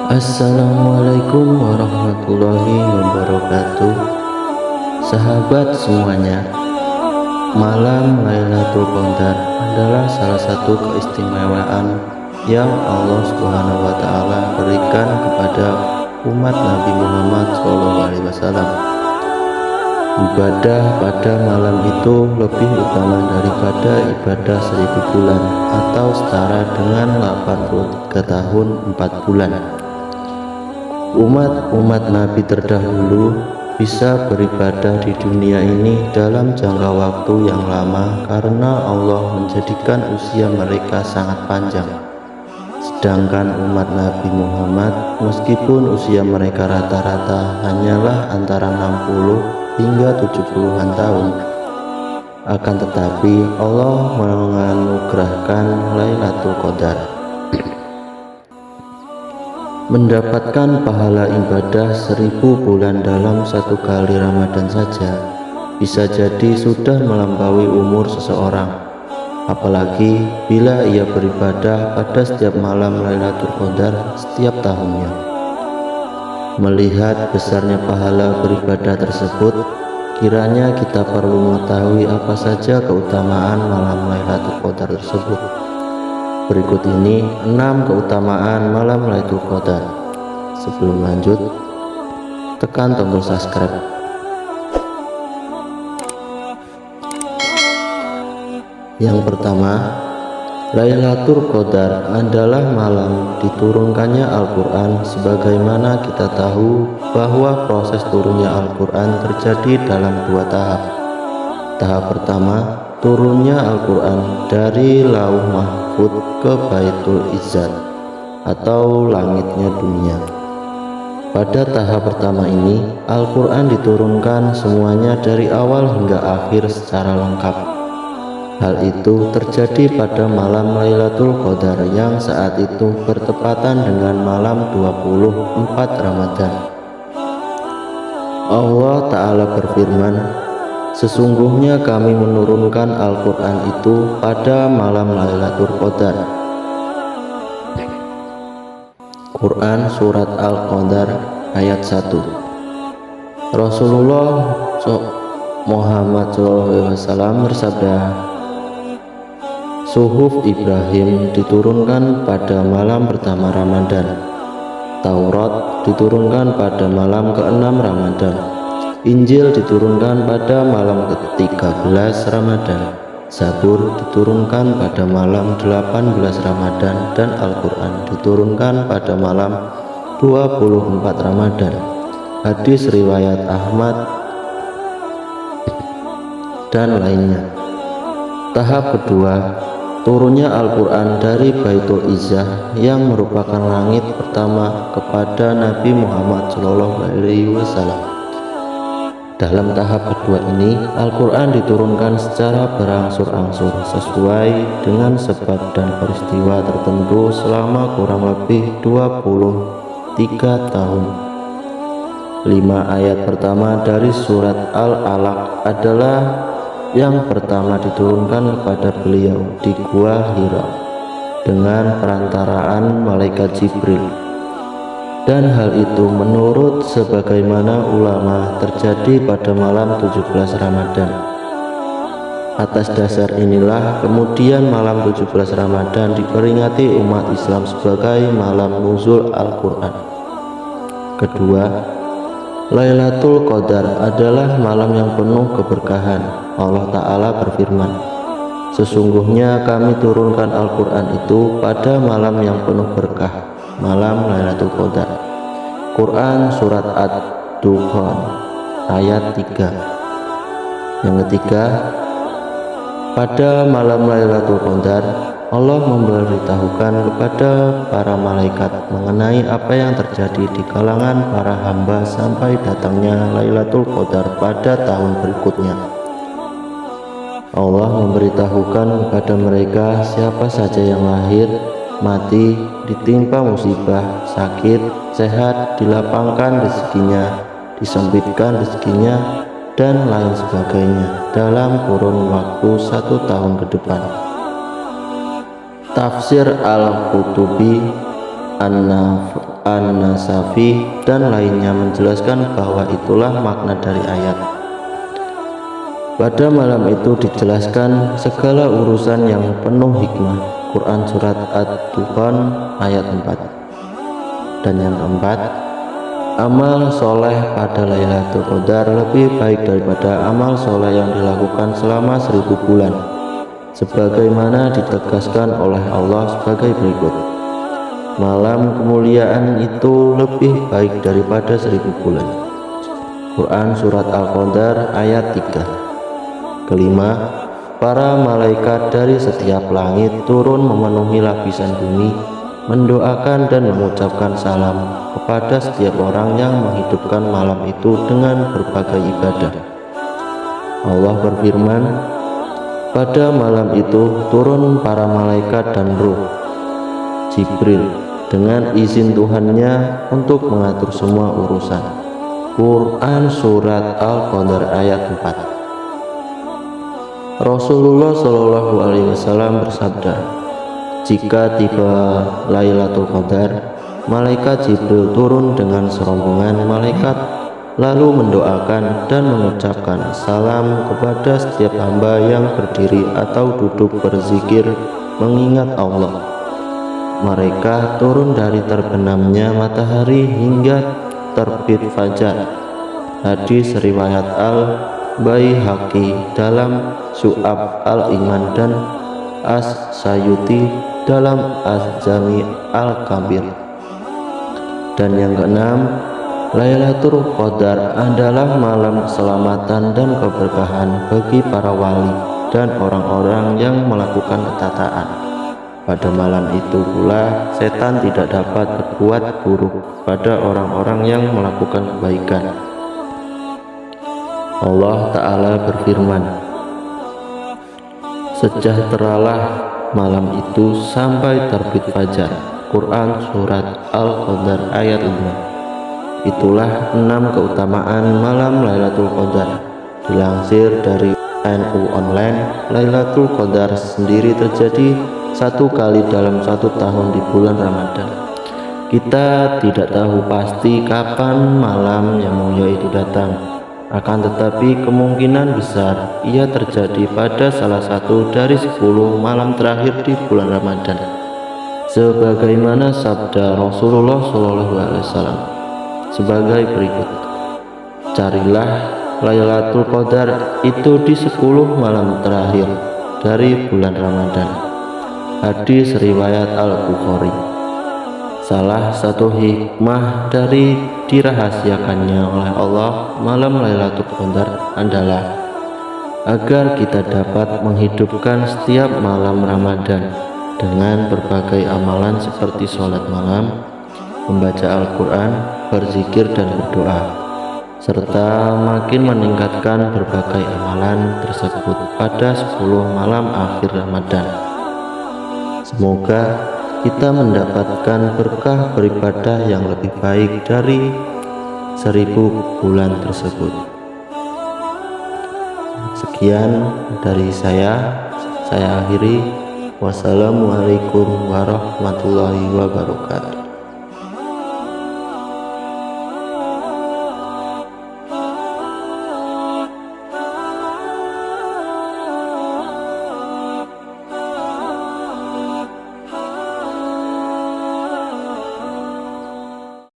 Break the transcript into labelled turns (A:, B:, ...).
A: Assalamualaikum warahmatullahi wabarakatuh. Sahabat semuanya, malam Lailatul Qadar adalah salah satu keistimewaan yang Allah Subhanahu wa taala berikan kepada umat Nabi Muhammad SAW. Ibadah pada malam itu lebih utama daripada ibadah 1000 bulan atau setara dengan 83 tahun 4 bulan. Umat Nabi terdahulu bisa beribadah di dunia ini dalam jangka waktu yang lama karena Allah menjadikan usia mereka sangat panjang. Sedangkan umat Nabi Muhammad, meskipun usia mereka rata-rata hanyalah antara 60 hingga 70-an tahun, akan tetapi Allah menganugerahkan Lailatul Qadar, mendapatkan pahala ibadah 1000 bulan dalam satu kali Ramadan saja bisa jadi sudah melampaui umur seseorang, apalagi bila ia beribadah pada setiap malam Lailatul Qadar setiap tahunnya. Melihat besarnya pahala beribadah tersebut, kiranya kita perlu mengetahui apa saja keutamaan malam Lailatul Qadar tersebut. Berikut ini 6 keutamaan malam Lailatul Qadar. Sebelum lanjut, tekan tombol subscribe. Yang pertama, Lailatul Qadar adalah malam diturunkannya Al-Quran. Sebagaimana kita tahu bahwa proses turunnya Al-Quran terjadi dalam 2 tahap. Tahap pertama, turunnya Al-Quran dari Lauh Mahfud ke Baitul Izzat atau langitnya dunia. Pada tahap pertama ini, Al-Quran diturunkan semuanya dari awal hingga akhir secara lengkap. Hal itu terjadi pada malam Lailatul Qadar yang saat itu bertepatan dengan malam 24 Ramadan. Allah Ta'ala berfirman, "Sesungguhnya kami menurunkan Al-Quran itu pada malam Lailatul Qadar." Quran Surat Al-Qadar ayat 1. Rasulullah Muhammad SAW bersabda, Suhuf Ibrahim diturunkan pada malam pertama Ramadan, Taurat diturunkan pada malam ke-6 Ramadan, Injil diturunkan pada malam ke-13 Ramadan, Zabur diturunkan pada malam 18 Ramadan, dan Al-Quran diturunkan pada malam 24 Ramadan. Hadis riwayat Ahmad dan lainnya. Tahap kedua, turunnya Al-Quran dari Baitul Izzah yang merupakan langit pertama kepada Nabi Muhammad SAW. Dalam tahap kedua ini, Al-Quran diturunkan secara berangsur-angsur sesuai dengan sebab dan peristiwa tertentu selama kurang lebih 23 tahun. 5 ayat pertama dari surat Al-Alaq adalah yang pertama diturunkan kepada beliau di Gua Hira dengan perantaraan malaikat Jibril, dan hal itu menurut sebagaimana ulama terjadi pada malam 17 Ramadan. Atas dasar inilah kemudian malam 17 Ramadan diperingati umat Islam sebagai malam nuzul Al-Quran. Kedua, Lailatul Qadar adalah malam yang penuh keberkahan. Allah Ta'ala berfirman, "Sesungguhnya kami turunkan Al-Quran itu pada malam yang penuh berkah, malam Lailatul Qadar." Quran Surat Ad-Dukhan ayat 3. Yang ketiga, pada malam Lailatul Qadar Allah memberitahukan kepada para malaikat mengenai apa yang terjadi di kalangan para hamba sampai datangnya Lailatul Qadar pada tahun berikutnya. Allah memberitahukan kepada mereka siapa saja yang lahir, mati, ditimpa musibah, sakit, sehat, dilapangkan rezekinya, disempitkan rezekinya, dan lain sebagainya dalam kurun waktu 1 tahun ke depan. Tafsir Al-Qutubi An-Naf An-Nasafi dan lainnya menjelaskan bahwa itulah makna dari ayat. Pada malam itu dijelaskan segala urusan yang penuh hikmah. Quran Surat Ad-Dukhan ayat 4. Dan yang keempat, amal soleh pada Lailatul Qadar lebih baik daripada amal soleh yang dilakukan selama 1000 bulan, sebagaimana ditegaskan oleh Allah sebagai berikut. Malam kemuliaan itu lebih baik daripada 1000 bulan. Quran Surat Al-Qadar ayat 3. Kelima, para malaikat dari setiap langit turun memenuhi lapisan bumi, mendoakan dan mengucapkan salam kepada setiap orang yang menghidupkan malam itu dengan berbagai ibadah. Allah berfirman, pada malam itu turun para malaikat dan ruh Jibril dengan izin Tuhannya untuk mengatur semua urusan. Quran Surat Al-Qadar ayat 4. Rasulullah Shallallahu Alaihi Wasallam bersabda, jika tiba Lailatul Qadar, malaikat Jibril turun dengan serombongan malaikat, lalu mendoakan dan mengucapkan salam kepada setiap hamba yang berdiri atau duduk berzikir mengingat Allah. Mereka turun dari terbenamnya matahari hingga terbit fajar. Hadis riwayat Al-Baihaqi dalam Syu'ab Al-Iman dan As-Sayuti dalam Az-Jami Al-Kabir. Dan yang keenam, Lailatul Qadar adalah malam keselamatan dan keberkahan bagi para wali dan orang-orang yang melakukan ketaatan. Pada malam itu pula setan tidak dapat berbuat buruk pada orang-orang yang melakukan kebaikan. Allah Ta'ala berfirman, sejahteralah malam itu sampai terbit fajar. Quran Surat Al-Qadar ayat 5. Itulah 6 keutamaan malam Lailatul Qadar. Dilansir dari NU Online, Lailatul Qadar sendiri terjadi 1 kali dalam 1 tahun di bulan Ramadan. Kita tidak tahu pasti kapan malam yang mulia itu datang, akan tetapi kemungkinan besar ia terjadi pada salah satu dari 10 malam terakhir di bulan Ramadan, sebagaimana sabda Rasulullah SAW sebagai berikut, carilah Lailatul Qadar itu di 10 malam terakhir dari bulan Ramadan. Hadis riwayat Al-Bukhari. Salah satu hikmah dari dirahasiakannya oleh Allah malam Lailatul Qadar adalah agar kita dapat menghidupkan setiap malam Ramadan dengan berbagai amalan seperti sholat malam, membaca Al-Quran, berzikir dan berdoa, serta makin meningkatkan berbagai amalan tersebut pada 10 malam akhir Ramadan. Semoga kita mendapatkan berkah beribadah yang lebih baik dari 1000 bulan tersebut. Sekian dari saya akhiri. Wassalamualaikum warahmatullahi wabarakatuh.